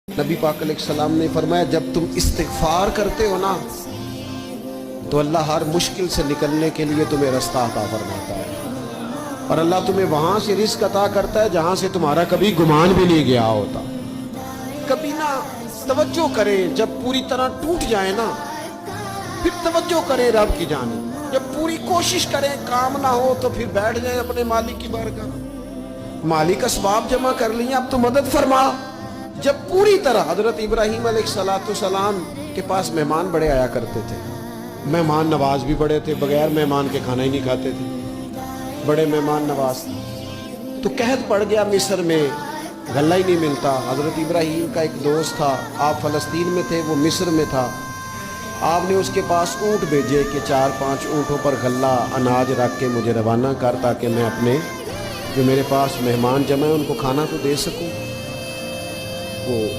नबी पाक अलैहिस्सलाम ने फरमाया, जब तुम इस्तिग़फ़ार करते हो ना तो अल्लाह हर मुश्किल से निकलने के लिए तुम्हें रास्ता अता फरमाता है, और अल्लाह तुम्हें वहां से रिज़्क़ अता करता है जहां से तुम्हारा कभी गुमान भी नहीं गया होता। कभी ना तवज्जो करें, जब पूरी तरह टूट जाए ना फिर तवज्जो करें रब की जानिब। जब पूरी कोशिश करें काम ना हो तो फिर बैठ जाए अपने मालिक की बारगाह। मालिक असबाब जमा कर लिए, अब तो मदद फरमा। जब पूरी तरह हजरत इब्राहीम अलैहिस्सलाम के पास मेहमान बड़े आया करते थे, मेहमान नवाज भी बड़े थे, बगैर मेहमान के खाना ही नहीं खाते थे, बड़े मेहमान नवाज। तो कहत पड़ गया मिस्र में गल्ला ही नहीं मिलता। हजरत इब्राहीम का एक दोस्त था, आप फ़लस्तीन में थे, वो मिस्र में था। आपने उसके पास ऊँट भेजे कि 4-5 ऊँटों पर गल्ला अनाज रख के मुझे रवाना कर, ताकि मैं अपने जो मेरे पास मेहमान जमा है उनको खाना तो दे सकूं। वो